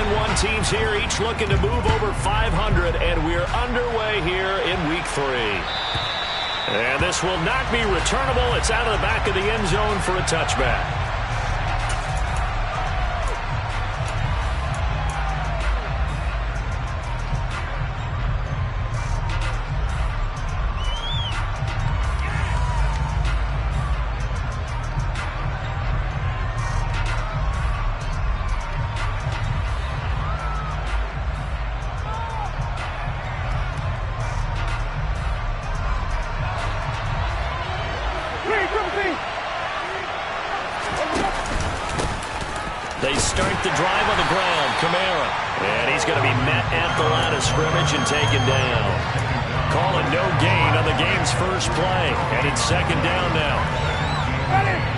7-1 teams here, each looking to move over 500, and we're underway here in Week 3. And this will not be returnable. It's out of the back of the end zone for a touchback. They start the drive on the ground. Kamara. And he's going to be met at the line of scrimmage and taken down. Calling no gain on the game's first play. And it's second down now.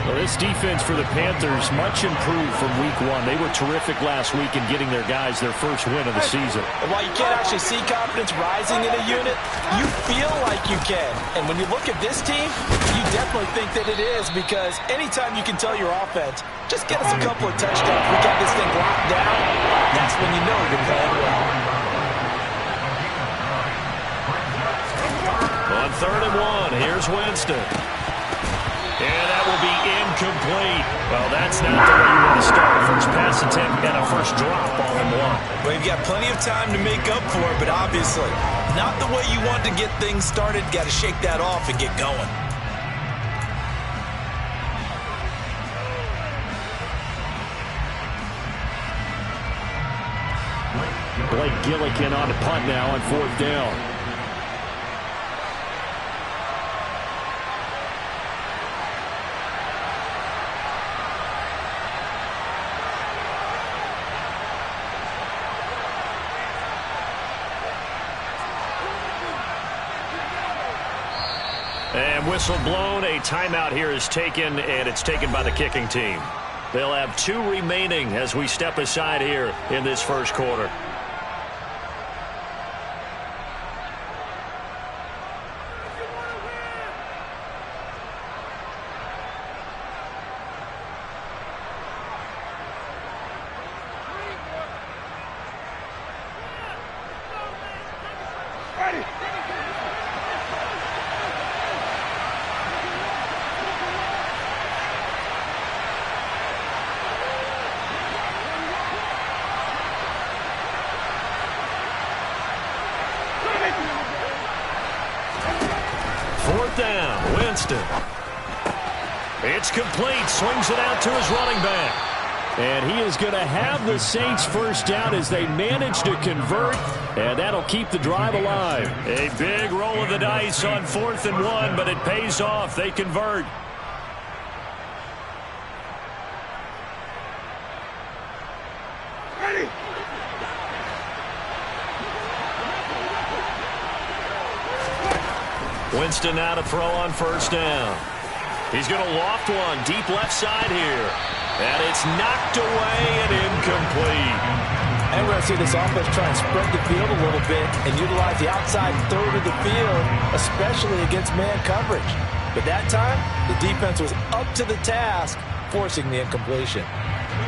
Well, this defense for the Panthers much improved from Week 1. They were terrific last week in getting their guys their first win of the season. And while you can't actually see confidence rising in a unit, you feel like you can. And when you look at this team, you definitely think that it is, because anytime you can tell your offense, just get us a couple of touchdowns, we got this thing locked down, that's when you know you're playing well. On 3rd and 1, here's Winston. And that will be incomplete. Well, that's not the way you want to start a first pass attempt and a first drop all in one. Well, you've got plenty of time to make up for it, but obviously not the way you want to get things started. Got to shake that off and get going. Blake Gillikin on the punt now on 4th down. And whistle blown, a timeout here is taken, and it's taken by the kicking team. They'll have 2 remaining as we step aside here in this first quarter. Down, Winston. It's complete, swings it out to his running back. And he is going to have the Saints first down as they manage to convert, and that'll keep the drive alive. A big roll of the dice on 4th and 1, but it pays off. They convert. Winston now to throw on 1st down. He's going to loft one deep left side here. And it's knocked away and incomplete. And we're going to see this offense try and spread the field a little bit and utilize the outside 3rd of the field, especially against man coverage. But that time, the defense was up to the task, forcing the incompletion.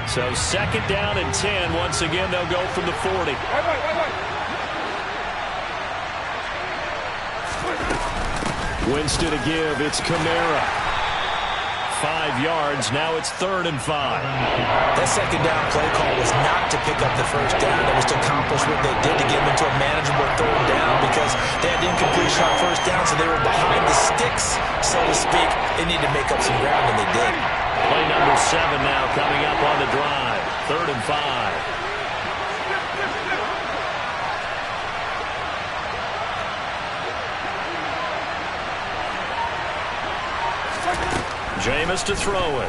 So 2nd down and 10. Once again, they'll go from the 40. Winston to give. It's Kamara. 5 yards. Now it's 3rd and 5. That 2nd down play call was not to pick up the first down. It was to accomplish what they did to get them into a manageable 3rd down, because they had incompletion on 1st down, so they were behind the sticks, so to speak. They needed to make up some ground, and they did. Play number 7 now coming up on the drive. 3rd and 5. Jameis to throw it.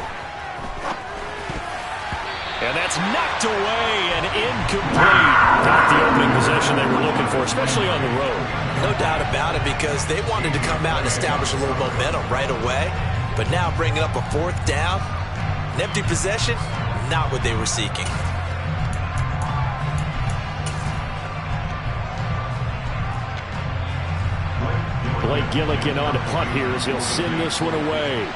And that's knocked away and incomplete. Not the opening possession they were looking for, especially on the road. No doubt about it, because they wanted to come out and establish a little momentum right away. But now bringing up a 4th down, an empty possession, not what they were seeking. Blake Gillikin on a punt here as he'll send this one away.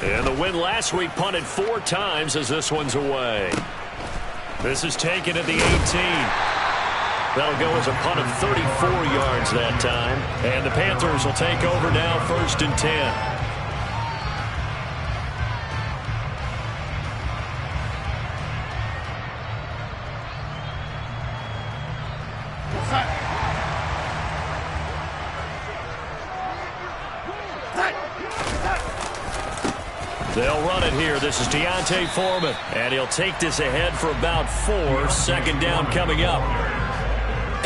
And the win last week punted 4 times as this one's away. This is taken at the 18. That'll go as a punt of 34 yards that time. And the Panthers will take over now, 1st and 10. They'll run it here. This is Deontay Foreman, and he'll take this ahead for about 4. 2nd down coming up.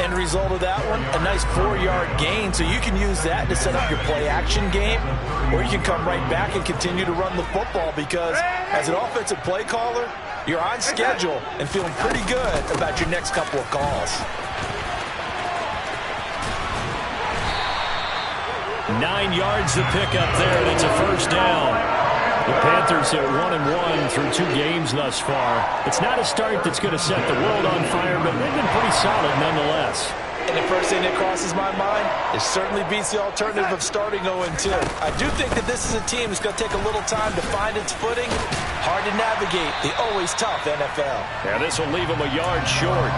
End result of that one, a nice 4-yard gain, so you can use that to set up your play-action game, or you can come right back and continue to run the football because as an offensive play caller, you're on schedule and feeling pretty good about your next couple of calls. 9 yards to pick up there, and it's a 1st down. The Panthers are 1-1 through 2 games thus far. It's not a start that's going to set the world on fire, but they've been pretty solid nonetheless. And the first thing that crosses my mind is certainly beats the alternative of starting 0-2. I do think that this is a team that's going to take a little time to find its footing. Hard to navigate the always tough NFL. Yeah, this will leave them a yard short.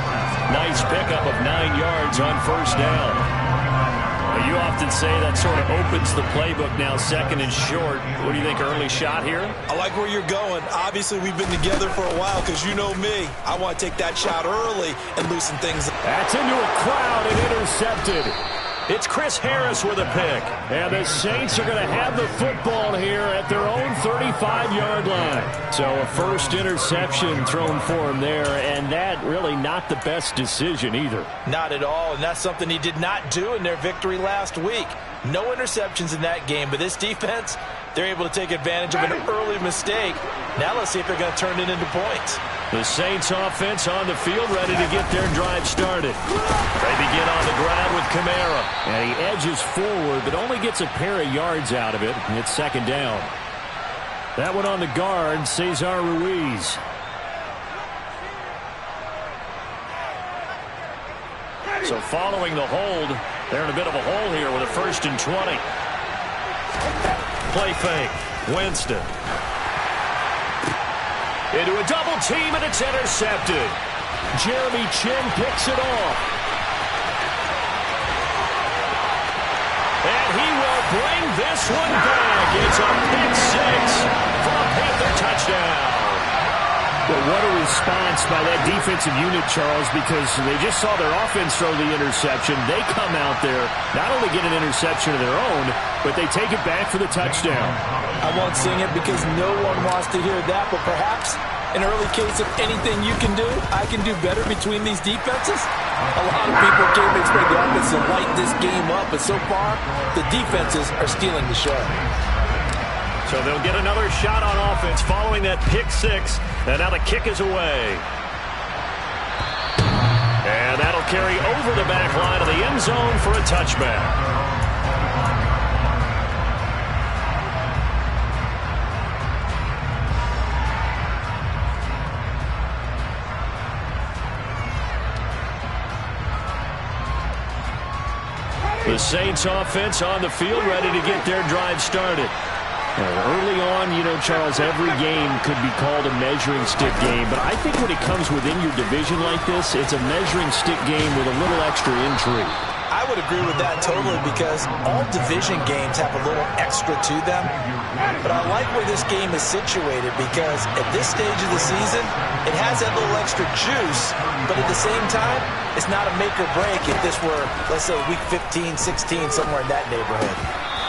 Nice pickup of 9 yards on 1st down. You often say that sort of opens the playbook now, 2nd and short. What do you think, early shot here? I like where you're going. Obviously, we've been together for a while because you know me. I want to take that shot early and loosen things up. That's into a crowd and intercepted. It's Chris Harris with a pick. And the Saints are going to have the football here at their own 35-yard line. So a 1st interception thrown for him there, and that really not the best decision either. Not at all, and that's something he did not do in their victory last week. No interceptions in that game, but this defense, they're able to take advantage of an early mistake. Now let's see if they're going to turn it into points. The Saints offense on the field, ready to get their drive started. They begin on the ground with Kamara. And he edges forward, but only gets a pair of yards out of it. And it's 2nd down. That one on the guard, Cesar Ruiz. So following the hold, they're in a bit of a hole here with a 1st and 20. Play fake. Winston. Into a double team, and it's intercepted. Jeremy Chin picks it off. And he will bring this one back. It's a pick 6 for a Panther touchdown. Well, what a response by that defensive unit, Charles, because they just saw their offense throw the interception. They come out there, not only get an interception of their own, but they take it back for the touchdown. I won't sing it because no one wants to hear that, but perhaps an early case of anything you can do, I can do better between these defenses. A lot of people came to expect the offense to light this game up, but so far, the defenses are stealing the show. So they'll get another shot on offense following that pick 6. And now the kick is away. And that'll carry over the back line of the end zone for a touchback. The Saints offense on the field, ready to get their drive started. Early on, you know, Charles, every game could be called a measuring stick game, but I think when it comes within your division like this, it's a measuring stick game with a little extra intrigue. I would agree with that totally because all division games have a little extra to them. But I like where this game is situated because at this stage of the season, it has that little extra juice, but at the same time, it's not a make or break if this were, let's say, week 15, 16, somewhere in that neighborhood.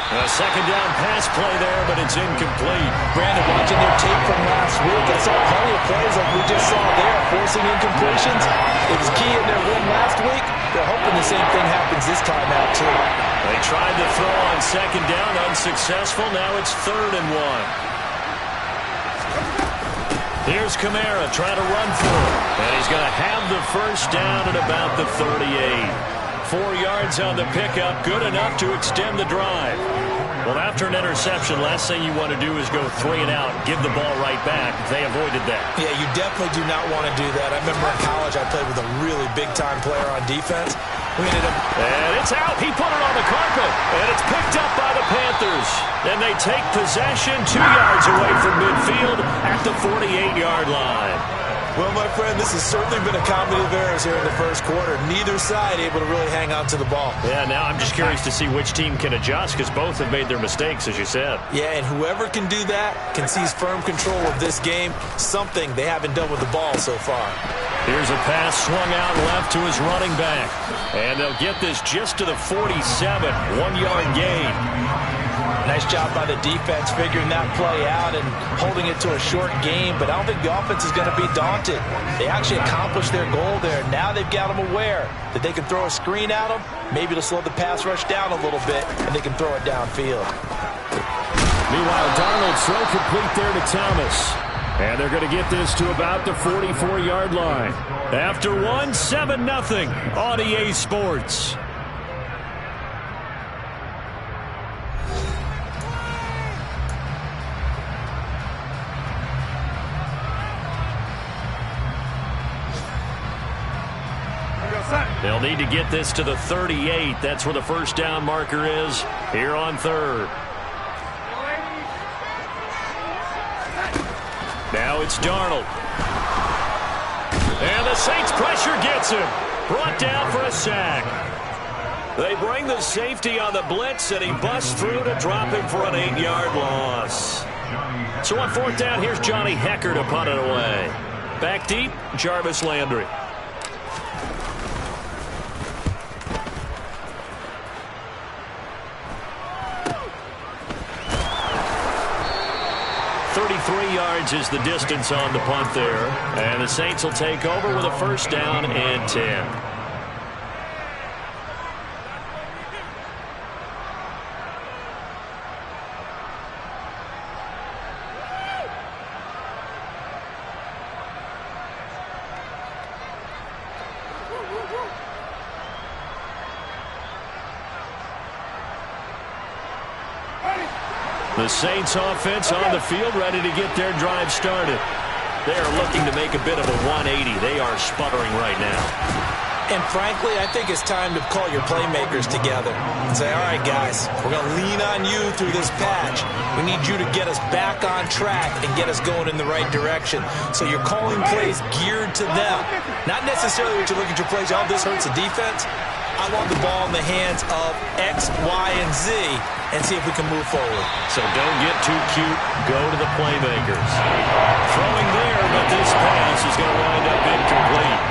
A 2nd down pass play there, but it's incomplete. Brandon, watching their tape from last week, I saw plenty of plays like we just saw there, forcing incompletions. It was key in their win last week. They're hoping the same thing happens this time out, too. They tried to throw on 2nd down, unsuccessful. Now it's 3rd and 1. Here's Kamara trying to run for it. And he's going to have the 1st down at about the 38. 4 yards on the pickup, good enough to extend the drive. Well, after an interception, last thing you want to do is go 3 and out, give the ball right back. They avoided that. Yeah, you definitely do not want to do that. I remember in college I played with a really big-time player on defense. And it's out. He put it on the carpet. And it's picked up by the Panthers. And they take possession 2 yards away from midfield at the 48-yard line. Well, my friend, this has certainly been a comedy of errors here in the first quarter. Neither side able to really hang on to the ball. Yeah, now I'm just curious to see which team can adjust because both have made their mistakes, as you said. Yeah, and whoever can do that can seize firm control of this game, something they haven't done with the ball so far. Here's a pass swung out left to his running back. And they'll get this just to the 47, 1-yard gain. Nice job by the defense figuring that play out and holding it to a short game, but I don't think the offense is going to be daunted. They actually accomplished their goal there. Now they've got them aware that they can throw a screen at them, maybe to slow the pass rush down a little bit, and they can throw it downfield. Meanwhile, Darnold throw complete there to Thomas. And they're going to get this to about the 44-yard line. After 7-0 on EA Sports. They'll need to get this to the 38. That's where the first down marker is here on third. Now it's Darnold. And the Saints pressure gets him. Brought down for a sack. They bring the safety on the blitz, and he busts through to drop him for an 8-yard loss. So on fourth down, here's Johnny Hecker to punt it away. Back deep, Jarvis Landry. Is the distance on the punt there. And the Saints will take over with a first down and 10. The Saints offense on the field, ready to get their drive started. They are looking to make a bit of a 180. They are sputtering right now. And frankly, I think it's time to call your playmakers together and say, all right, guys, we're going to lean on you through this patch. We need you to get us back on track and get us going in the right direction. So you're calling plays geared to them. Not necessarily what you look at your plays, oh, this hurts the defense. I want the ball in the hands of X, Y, and Z and see if we can move forward. So don't get too cute. Go to the playmakers. Throwing there, but this pass is going to wind up incomplete.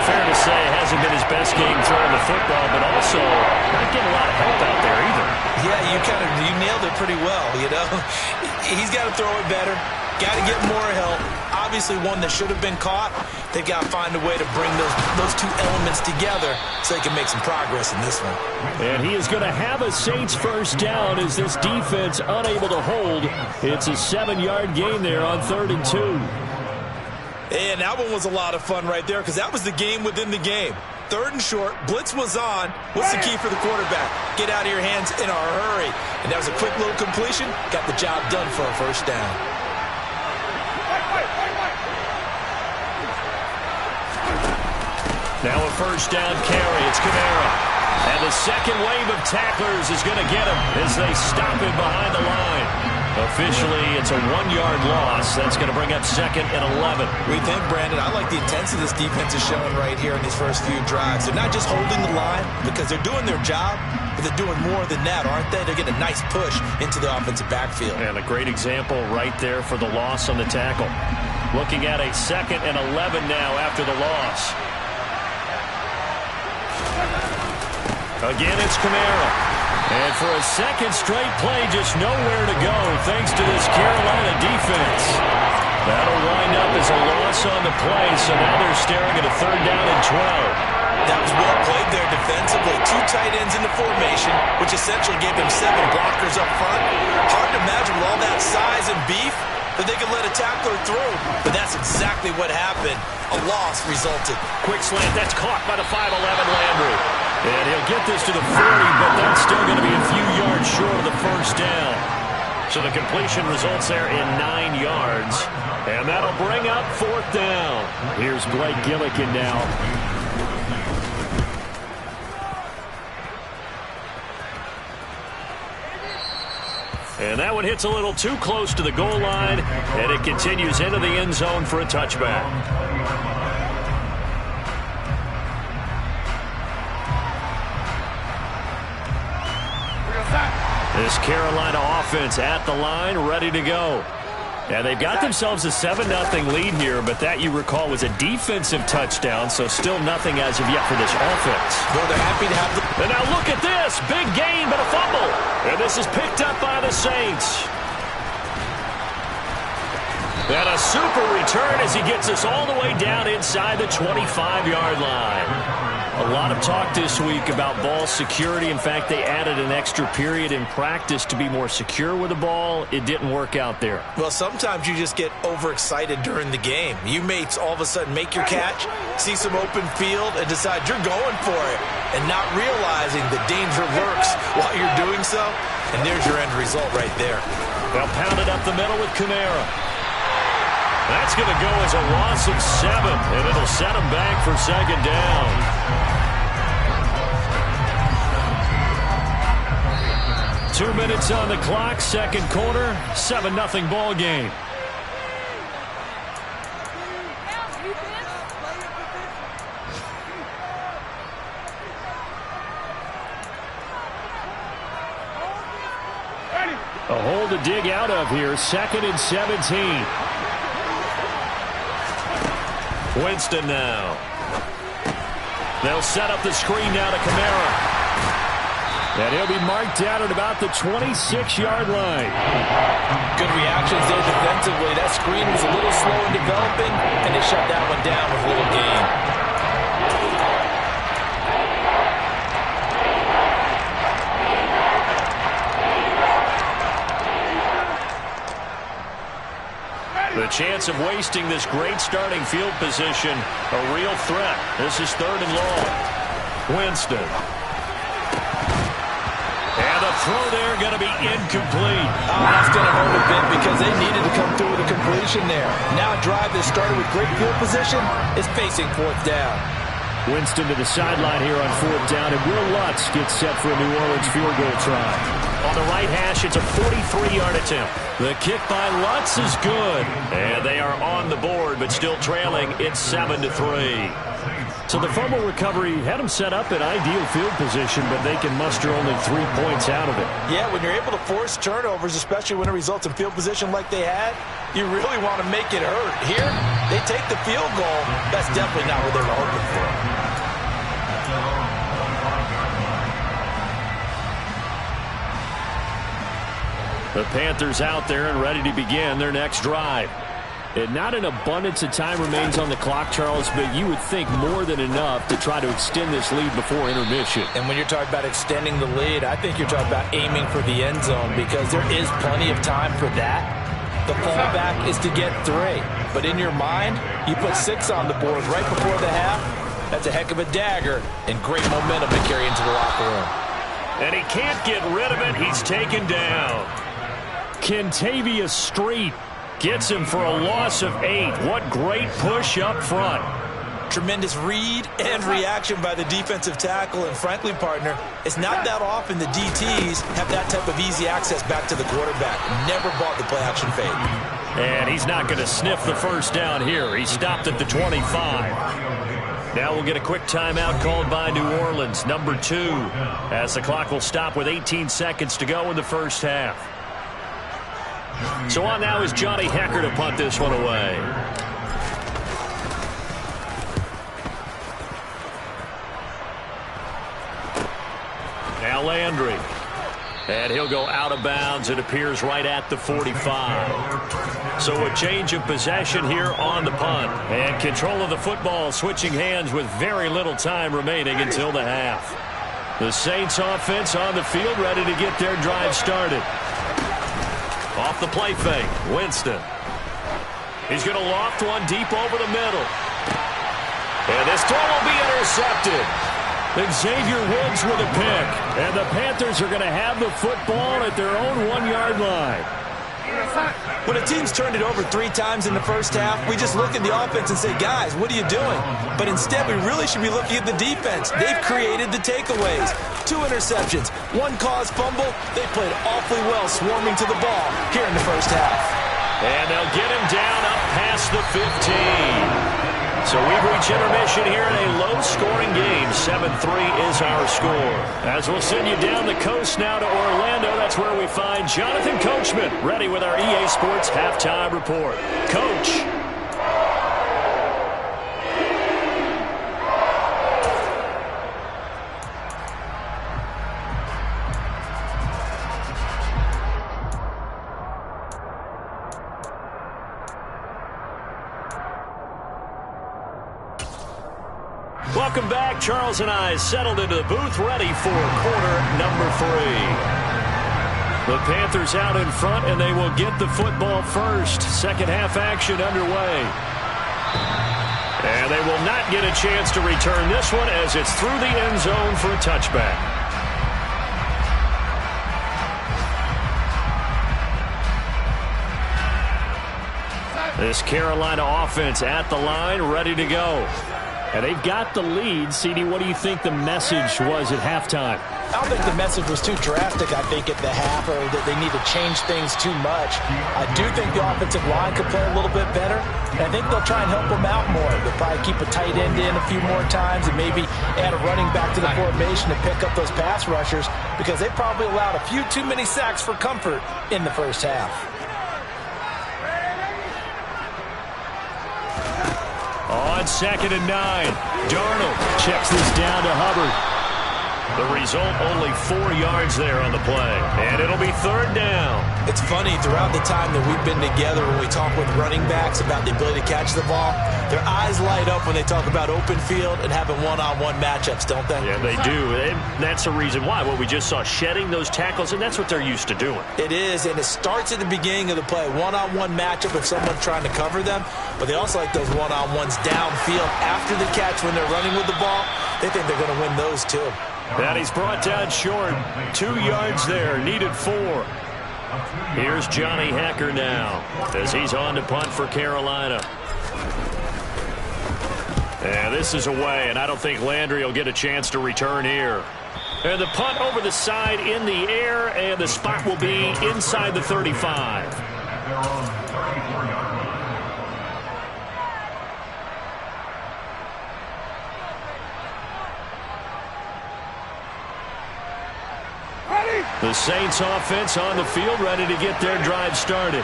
Fair to say, it hasn't been his best game throwing the football, but also not getting a lot of help out there either. Yeah, you nailed it pretty well, you know. He's got to throw it better. Got to get more help. Obviously one that should have been caught. They've got to find a way to bring those two elements together so they can make some progress in this one. And he is going to have a Saints first down as this defense unable to hold. It's a 7-yard gain there on 3rd and 2. And that one was a lot of fun right there because that was the game within the game. 3rd and short, blitz was on. What's the key for the quarterback? Get out of your hands in a hurry. And that was a quick little completion. Got the job done for a first down. Now a first down carry. It's Kamara. And the second wave of tacklers is going to get him as they stop him behind the line. Officially, it's a 1-yard loss. That's going to bring up 2nd and 11. We think, Brandon, I like the intensity this defense is showing right here in these first few drives. They're not just holding the line because they're doing their job, but they're doing more than that, aren't they? They're getting a nice push into the offensive backfield. And a great example right there for the loss on the tackle. Looking at a 2nd and 11 now after the loss. Again, it's Kamara. And for a second straight play, just nowhere to go thanks to this Carolina defense. That'll wind up as a loss on the play, so now they're staring at a 3rd down and 12. That was well played there defensively. 2 tight ends in the formation, which essentially gave them 7 blockers up front. Hard to imagine with all that size and beef that they could let a tackler through. But that's exactly what happened. A loss resulted. Quick slant. That's caught by the 5'11 Landry. And he'll get this to the 40, but that's still going to be a few yards short of the first down. So the completion results there in 9 yards. And that'll bring up 4th down. Here's Blake Gillikin now. And that one hits a little too close to the goal line, and it continues into the end zone for a touchback. This Carolina offense at the line, ready to go. Yeah, they've got themselves a 7-0 lead here, but that, you recall, was a defensive touchdown, so still nothing as of yet for this offense. Though they're happy to have the... And now look at this. Big gain, but a fumble. And this is picked up by the Saints. And a super return as he gets us all the way down inside the 25-yard line. A lot of talk this week about ball security. In fact, they added an extra period in practice to be more secure with the ball. It didn't work out there. Well, sometimes you just get overexcited during the game. You mates all of a sudden make your catch, see some open field, and decide you're going for it, and not realizing the danger lurks while you're doing so. And there's your end result right there. They'll pound it up the middle with Kamara. That's going to go as a loss of 7, and it'll set them back for second down. 2 minutes on the clock, second quarter, 7-0 ball game. A hole to dig out of here, 2nd and 17. Winston now. They'll set up the screen now to Kamara. And he'll be marked down at about the 26-yard line. Good reactions there defensively. That screen was a little slow in developing, and they shut that one down with a little gain. The chance of wasting this great starting field position, a real threat. This is 3rd and long. Winston. And the throw there going to be incomplete. Oh, that's going to hurt a bit because they needed to come through with a completion there. Now a drive that started with great field position is facing 4th down. Winston to the sideline here on 4th down, and Will Lutz gets set for a New Orleans field goal try. On the right hash, it's a 43-yard attempt. The kick by Lutz is good. And they are on the board, but still trailing. It's 7-3. So the fumble recovery had them set up in ideal field position, but they can muster only 3 points out of it. Yeah, when you're able to force turnovers, especially when it results in field position like they had, you really want to make it hurt. Here, they take the field goal. That's definitely not what they were hoping for. The Panthers out there and ready to begin their next drive. And not an abundance of time remains on the clock, Charles, but you would think more than enough to try to extend this lead before intermission. And when you're talking about extending the lead, I think you're talking about aiming for the end zone because there is plenty of time for that. The fallback is to get 3. But in your mind, you put 6 on the board right before the half. That's a heck of a dagger and great momentum to carry into the locker room. And he can't get rid of it. He's taken down. Kentavious Street gets him for a loss of 8. What great push up front. Tremendous read and reaction by the defensive tackle. And frankly, partner, it's not that often the DTs have that type of easy access back to the quarterback. Never bought the play action fake. And he's not going to sniff the first down here. He stopped at the 25. Now we'll get a quick timeout called by New Orleans, number 2, as the clock will stop with 18 seconds to go in the first half. So on now is Johnny Hecker to punt this one away. Now Landry. And he'll go out of bounds. It appears right at the 45. So a change of possession here on the punt. And control of the football switching hands with very little time remaining until the half. The Saints offense on the field ready to get their drive started. Off the play fake, Winston. He's going to loft one deep over the middle. And this throw will be intercepted. Xavier Woods with a pick. And the Panthers are going to have the football at their own 1-yard line. When a team's turned it over 3 times in the first half, we just look at the offense and say, guys, what are you doing? But instead, we really should be looking at the defense. They've created the takeaways. 2 interceptions, 1 caused fumble. They played awfully well swarming to the ball here in the first half. And they'll get him down up past the 15. So we've reached intermission here in a low-scoring game. 7-3 is our score. As we'll send you down the coast now to Orlando, that's where we find Jonathan Coachman, ready with our EA Sports Halftime Report. Coach. Welcome back. Charles and I settled into the booth, ready for quarter number 3. The Panthers out in front, and they will get the football first. Second half action underway. And they will not get a chance to return this one as it's through the end zone for a touchback. This Carolina offense at the line, ready to go. And they've got the lead. CD, what do you think the message was at halftime? I don't think the message was too drastic, I think, at the half, or that they need to change things too much. I do think the offensive line could play a little bit better, and I think they'll try and help them out more. They'll probably keep a tight end in a few more times and maybe add a running back to the formation to pick up those pass rushers, because they probably allowed a few too many sacks for comfort in the first half. On 2nd and 9, Darnold checks this down to Hubbard. The result, only 4 yards there on the play. And it'll be 3rd down. It's funny, throughout the time that we've been together, when we talk with running backs about the ability to catch the ball, their eyes light up when they talk about open field and having one-on-one matchups, don't they? Yeah, they do. And that's the reason why. What we just saw, shedding those tackles, and that's what they're used to doing. It is, and it starts at the beginning of the play. One-on-one matchup with someone trying to cover them, but they also like those one-on-ones downfield after the catch when they're running with the ball. They think they're going to win those, too. And he's brought down short. 2 yards there, needed 4. Here's Johnny Hecker now as he's on to punt for Carolina. And this is away, and I don't think Landry will get a chance to return here. And the punt over the side in the air, and the spot will be inside the 35. The Saints offense on the field, ready to get their drive started.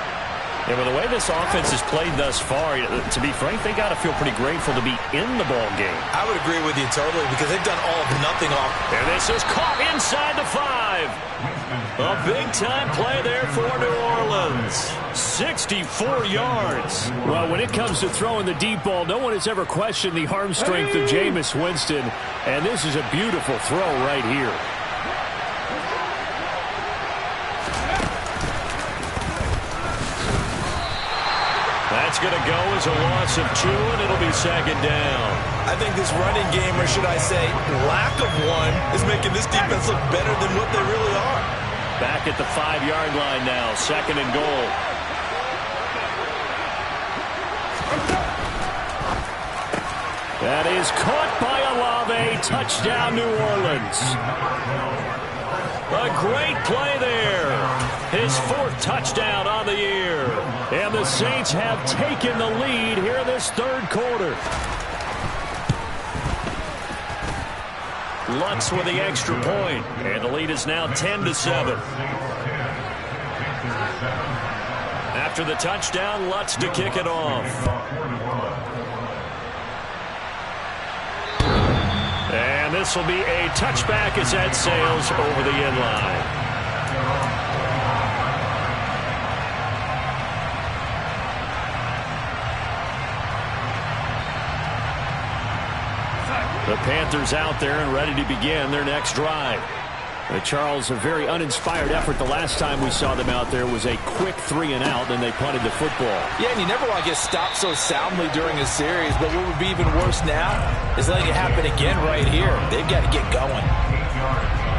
And with the way this offense has played thus far, to be frank, they got to feel pretty grateful to be in the ball game. I would agree with you totally, because they've done all of nothing off. And this is caught inside the 5. A big-time play there for New Orleans. 64 yards. Well, when it comes to throwing the deep ball, no one has ever questioned the arm strength of Jameis Winston. And this is a beautiful throw right here. That's going to go as a loss of 2, and it'll be 2nd down. I think this running game, or should I say lack of one, is making this defense look better than what they really are. Back at the 5-yard line now, 2nd and goal. That is caught by Olave. Touchdown, New Orleans. A great play there. His 4th touchdown on the year. And the Saints have taken the lead here in this 3rd quarter. Lutz with the extra point. And the lead is now 10-7. After the touchdown, Lutz to kick it off. And this will be a touchback as that sails over the end line. The Panthers out there and ready to begin their next drive. Charles, a very uninspired effort. The last time we saw them out there was a quick 3-and-out, then they punted the football. Yeah, and you never want to get stopped so soundly during a series, but what would be even worse now is letting it happen again right here. They've got to get going.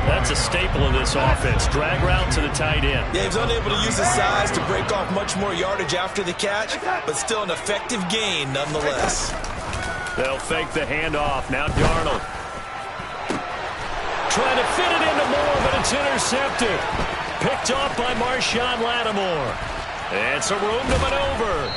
That's a staple of this offense. Drag route to the tight end. Yeah, he was unable to use his size to break off much more yardage after the catch, but still an effective gain nonetheless. They'll fake the handoff. Now Darnold. Trying to fit it into Moore, but it's intercepted. Picked off by Marshawn Lattimore. And some room to maneuver.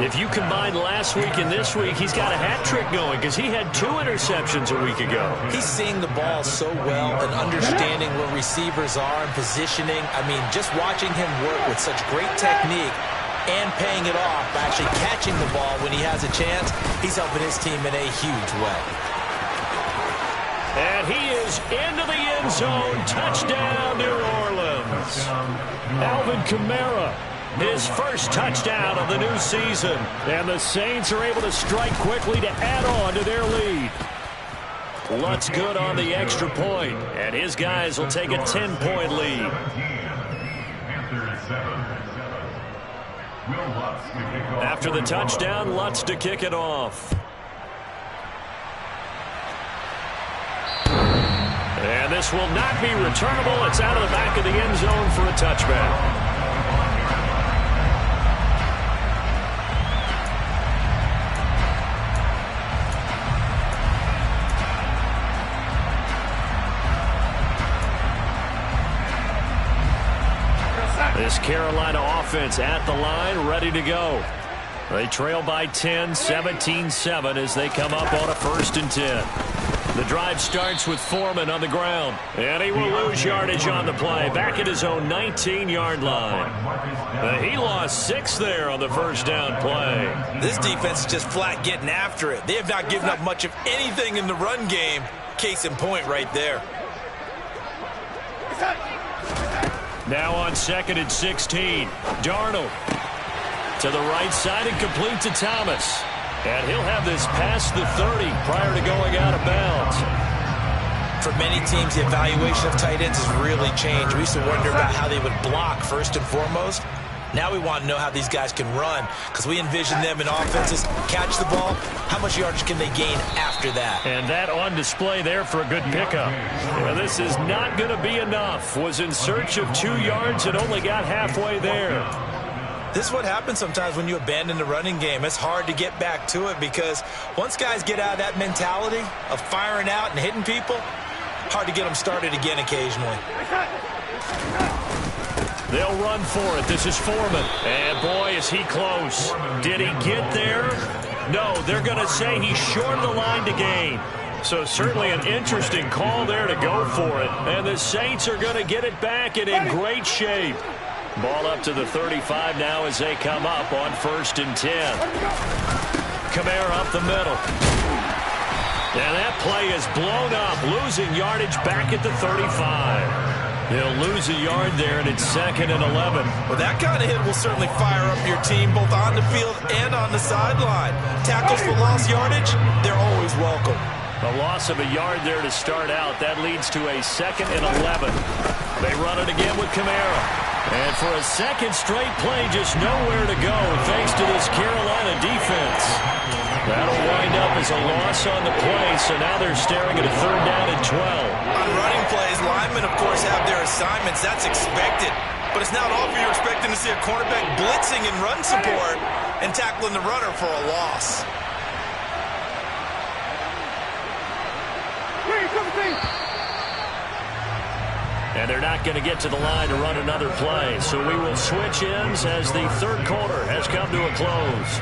If you combine last week and this week, he's got a hat trick going because he had 2 interceptions a week ago. He's seeing the ball so well and understanding where receivers are and positioning. I mean, just watching him work with such great technique and paying it off by actually catching the ball when he has a chance, he's helping his team in a huge way. And he is into the end zone. Touchdown, New Orleans. Alvin Kamara. His first touchdown of the new season. And the Saints are able to strike quickly to add on to their lead. Lutz good on the extra point. And his guys will take a 10-point lead. After the touchdown, Lutz to kick it off. And this will not be returnable. It's out of the back of the end zone for a touchback. This Carolina offense at the line, ready to go. They trail by 10, 17-7 as they come up on a 1st and 10. The drive starts with Foreman on the ground. And he will lose yardage on the play. Back at his own 19-yard line. He lost 6 there on the first down play. This defense is just flat getting after it. They have not given up much of anything in the run game. Case in point right there. Now on 2nd and 16. Darnold to the right side and complete to Thomas. And he'll have this past the 30 prior to going out of bounds. For many teams, the evaluation of tight ends has really changed. We used to wonder about how they would block first and foremost. Now we want to know how these guys can run because we envision them in offenses catch the ball. How much yardage can they gain after that? And that on display there for a good pickup. Well, this is not going to be enough. Was in search of 2 yards and only got halfway there. This is what happens sometimes when you abandon the running game. It's hard to get back to it because once guys get out of that mentality of firing out and hitting people, hard to get them started again occasionally. They'll run for it. This is Foreman. And boy, is he close. Did he get there? No, they're going to say he's short of the line to gain. So certainly an interesting call there to go for it. And the Saints are going to get it back and in great shape. Ball up to the 35 now as they come up on 1st and 10. Kamara up the middle. And that play is blown up, losing yardage back at the 35. He'll lose a yard there, and it's 2nd and 11. Well, that kind of hit will certainly fire up your team both on the field and on the sideline. Tackles for lost yardage, they're always welcome. A loss of a yard there to start out. That leads to a 2nd and 11. They run it again with Kamara. And for a second straight play, just nowhere to go thanks to this Carolina defense. That'll wind up as a loss on the play, so now they're staring at a 3rd down and 12. On running plays, linemen, of course, have their assignments. That's expected. But it's not often you're expecting to see a cornerback blitzing in run support and tackling the runner for a loss. And they're not going to get to the line to run another play. So we will switch ends as the 3rd quarter has come to a close.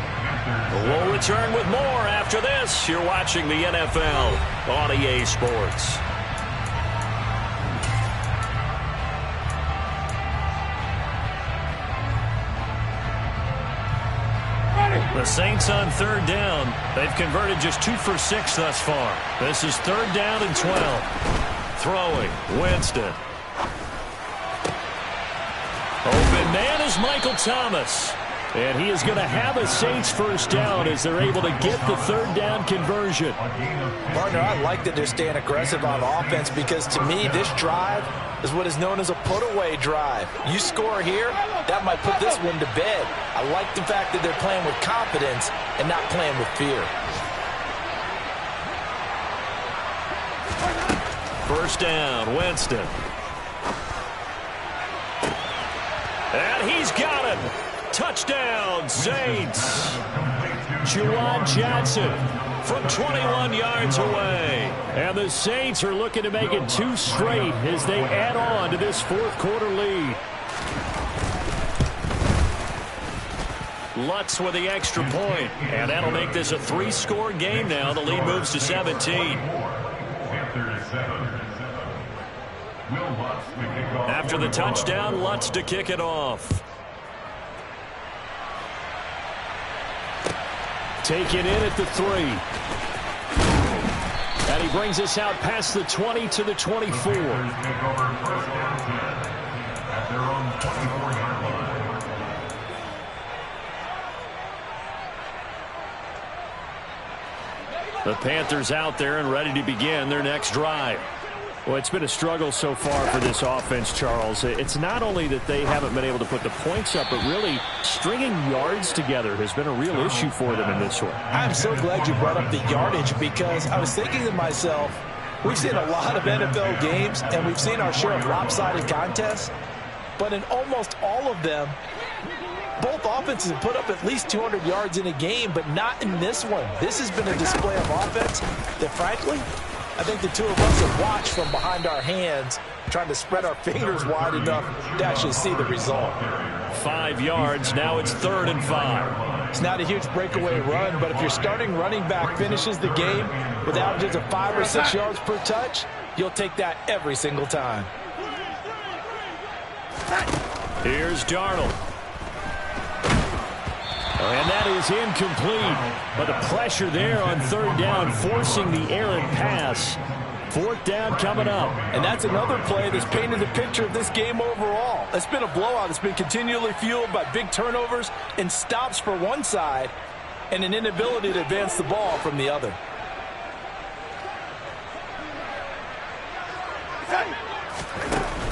We'll return with more after this. You're watching the NFL on EA Sports. The Saints on 3rd down. They've converted just 2 for 6 thus far. This is 3rd down and 12. Throwing, Winston. Open man is Michael Thomas. And he is going to have a Saints first down as they're able to get the 3rd down conversion. Partner, I like that they're staying aggressive on offense because to me this drive is what is known as a put-away drive. You score here, that might put this one to bed. I like the fact that they're playing with confidence and not playing with fear. First down, Winston. And he's got him. Touchdown, Saints. Juwan Johnson from 21 yards away. And the Saints are looking to make it 2 straight as they add on to this fourth quarter lead. Lutz with the extra point, and that'll make this a 3-score game now. The lead moves to 17. After the touchdown, Lutz to kick it off. Taken in at the 3. And he brings us out past the 20 to the 24. The Panthers out there and ready to begin their next drive. Well, it's been a struggle so far for this offense, Charles. It's not only that they haven't been able to put the points up, but really stringing yards together has been a real issue for them in this one. I'm so glad you brought up the yardage, because I was thinking to myself, we've seen a lot of NFL games, and we've seen our share of lopsided contests, but in almost all of them, both offenses have put up at least 200 yards in a game, but not in this one. This has been a display of offense that, frankly, I think the two of us have watched from behind our hands, trying to spread our fingers wide enough to actually see the result. 5 yards. Now it's 3rd and 5. It's not a huge breakaway run, but if your starting running back finishes the game with averages of 5 or 6 yards per touch, you'll take that every single time. Here's Darnold. And that is incomplete. But the pressure there on 3rd down, forcing the errant pass. 4th down coming up. And that's another play that's painted the picture of this game overall. It's been a blowout. It's been continually fueled by big turnovers and stops for one side and an inability to advance the ball from the other.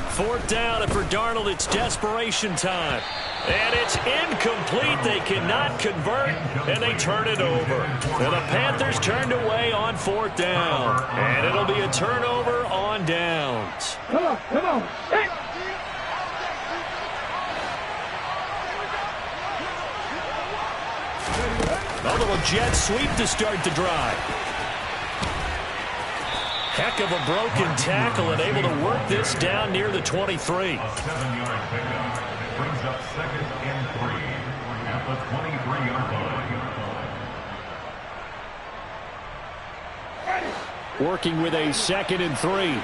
Fourth down, and for Darnold, it's desperation time. And it's incomplete. They cannot convert, and they turn it over. And the Panthers turned away on 4th down. And it'll be a turnover on downs. Come on, come on. Hey. A little jet sweep to start the drive. Heck of a broken tackle and able to work this down near the 23. A 7-yard pickup brings up 2nd and 3 at the 23-yard line. Working with a 2nd and 3.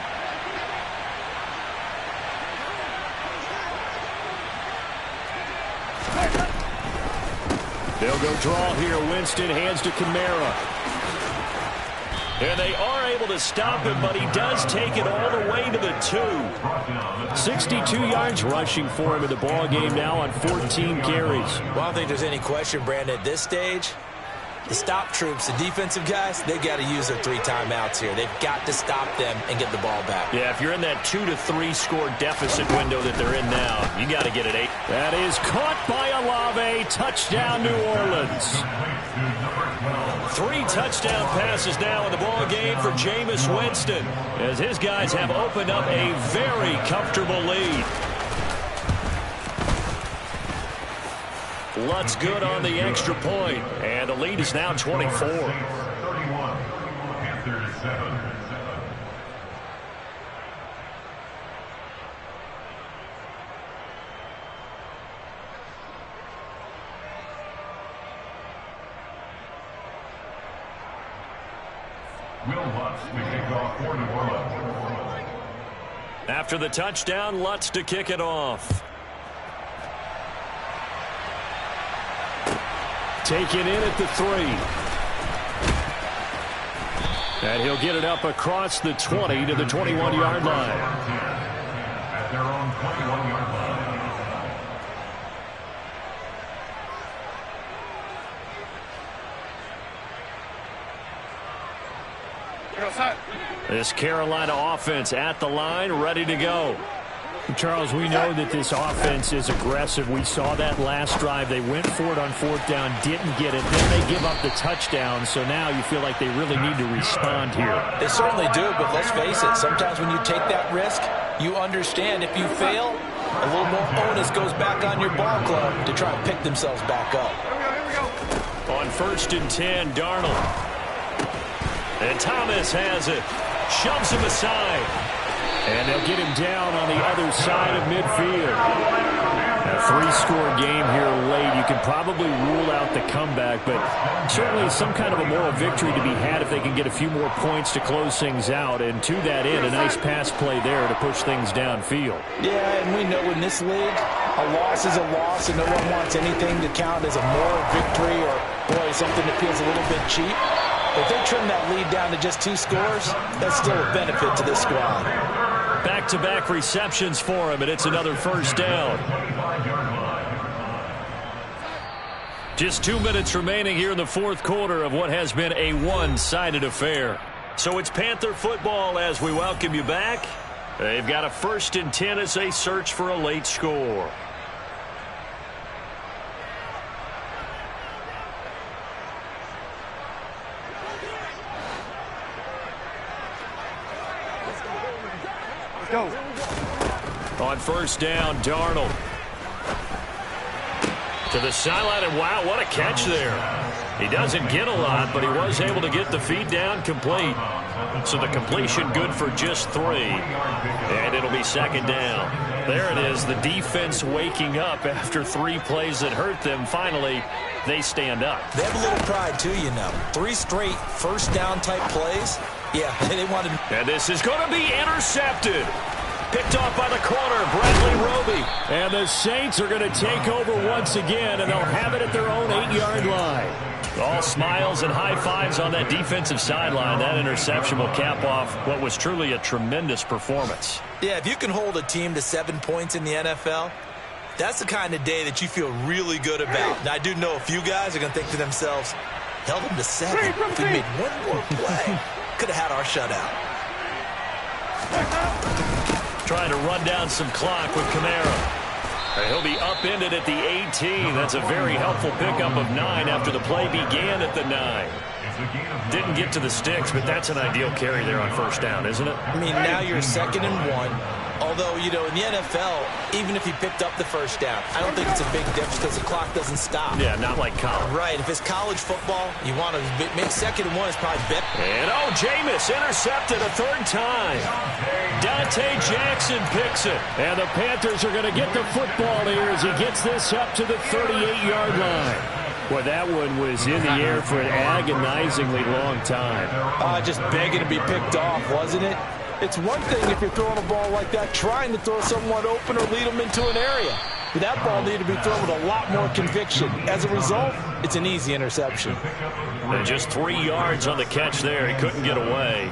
They'll go draw here. Winston hands to Kamara. And they are able to stop him, but he does take it all the way to the 2. 62 yards rushing for him in the ball game now on 14 carries. Well, I don't think there's any question, Brandon, at this stage. The stop troops, the defensive guys, they've got to use their 3 timeouts here. They've got to stop them and get the ball back. Yeah, if you're in that 2 to 3 score deficit window that they're in now, you got to get it 8. That is caught by Olave. Touchdown, New Orleans. 3 touchdown passes now in the ball game for Jameis Winston, as his guys have opened up a very comfortable lead. Lutz good on the extra point, and the lead is now 24. 31, Panthers 7. Will Lutz to kick off for New Orleans. After the touchdown, Lutz to kick it off. Taken in at the 3. And he'll get it up across the 20 to the 21-yard line. At their own 21-yard line. This Carolina offense at the line, ready to go. Charles, we know that this offense is aggressive. We saw that last drive. They went for it on fourth down, didn't get it. Then they give up the touchdown. So now you feel like they really need to respond here. They certainly do, but let's face it. Sometimes when you take that risk, you understand if you fail, a little more onus goes back on your ball club to try and pick themselves back up. On 1st and 10, Darnold. And Thomas has it. Shoves him aside. And they'll get him down on the other side of midfield. A 3-score game here late. You can probably rule out the comeback, but certainly some kind of a moral victory to be had if they can get a few more points to close things out. And to that end, a nice pass play there to push things downfield. Yeah, and we know in this league, a loss is a loss, and no one wants anything to count as a moral victory or, boy, something that feels a little bit cheap. If they trim that lead down to just 2 scores, that's still a benefit to this squad. Back-to-back receptions for him, and it's another first down. Just 2 minutes remaining here in the fourth quarter of what has been a one-sided affair. So it's Panther football as we welcome you back. They've got a 1st and 10 as they search for a late score. Go. On 1st down, Darnold. To the sideline, and wow, what a catch there. He doesn't get a lot, but he was able to get the feet down complete. So the completion good for just 3. And it'll be 2nd down. There it is, the defense waking up after 3 plays that hurt them. Finally, they stand up. They have a little pride, too, you know. 3 straight first down type plays. Yeah, they wanted. And this is going to be intercepted. Picked off by the corner, Bradley Roby. And the Saints are going to take over once again, and they'll have it at their own 8-yard line. All smiles and high fives on that defensive sideline. That interception will cap off what was truly a tremendous performance. Yeah, if you can hold a team to 7 points in the NFL, that's the kind of day that you feel really good about. Now, I do know a few guys are going to think to themselves, held them to 7. If we made one more play, could have had our shutout. Trying to run down some clock with Kamara. And he'll be upended at the 18. That's a very helpful pickup of 9 after the play began at the 9. Didn't get to the sticks, but that's an ideal carry there on 1st down, isn't it? I mean, now you're 2nd and 1. Although, you know, in the NFL, even if he picked up the 1st down, I don't think it's a big difference because the clock doesn't stop. Yeah, not like college. Right. If it's college football, you want to make 2nd and 1 is probably better. And, Jameis intercepted a 3rd time. Dante Jackson picks it. And the Panthers are going to get the football here as he gets this up to the 38-yard line. Well, that one was in the air for an agonizingly long time. Just begging to be picked off, wasn't it? It's one thing if you're throwing a ball like that, trying to throw someone open or lead them into an area. But that ball needed to be thrown with a lot more conviction. As a result, it's an easy interception. And just 3 yards on the catch there. He couldn't get away.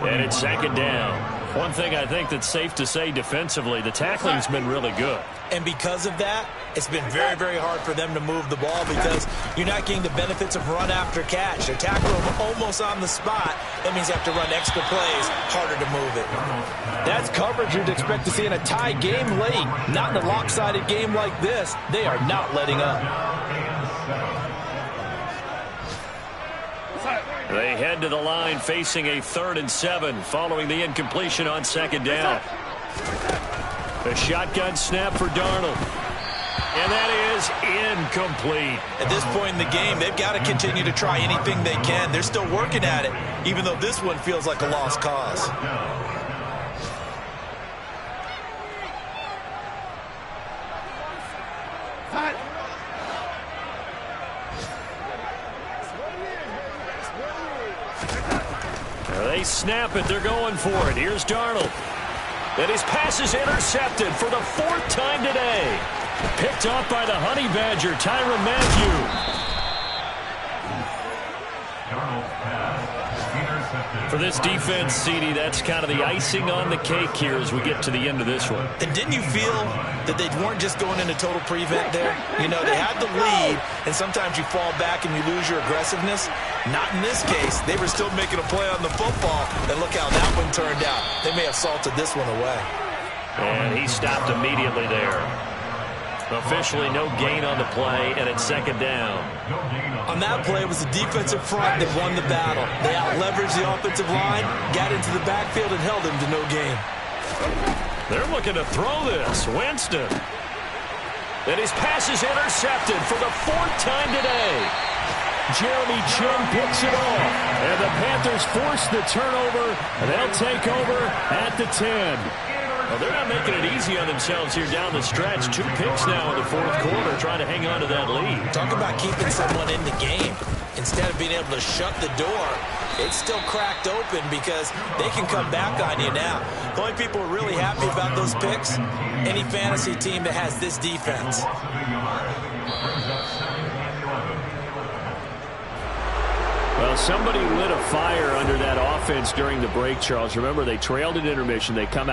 And it's 2nd down. One thing I think that's safe to say defensively, the tackling's been really good. And because of that, it's been very, very hard for them to move the ball because you're not getting the benefits of run after catch. They tackle them almost on the spot. That means they have to run extra plays, harder to move it. That's coverage you'd expect to see in a tie game late. Not in a lopsided game like this. They are not letting up. They head to the line facing a 3rd and 7 following the incompletion on 2nd down. A shotgun snap for Darnold. And that is incomplete. At this point in the game, they've got to continue to try anything they can. They're still working at it, even though this one feels like a lost cause. They snap it. They're going for it. Here's Darnold. And his pass is intercepted for the 4th time today. Picked off by the Honey Badger, Tyrann Mathieu. For this defense, CD, that's kind of the icing on the cake here as we get to the end of this one. And didn't you feel that they weren't just going into total prevent there? You know, they had the lead, and sometimes you fall back and you lose your aggressiveness. Not in this case. They were still making a play on the football, and look how that one turned out. They may have salted this one away. And he stopped immediately there. Officially no gain on the play, and it's second down. On that play, it was the defensive front that won the battle. They out-leveraged the offensive line, got into the backfield, and held him to no gain. They're looking to throw this. Winston. And his pass is intercepted for the 4th time today. Jeremy Chin picks it off. And the Panthers force the turnover, and they'll take over at the 10. Well, they're not making it easy on themselves here down the stretch. 2 picks now in the 4th quarter, trying to hang on to that lead. Talk about keeping someone in the game. Instead of being able to shut the door, it's still cracked open because they can come back on you now. The only people who are really happy about those picks, any fantasy team that has this defense. Well, somebody lit a fire under that offense during the break, Charles. Remember, they trailed at intermission. They come out.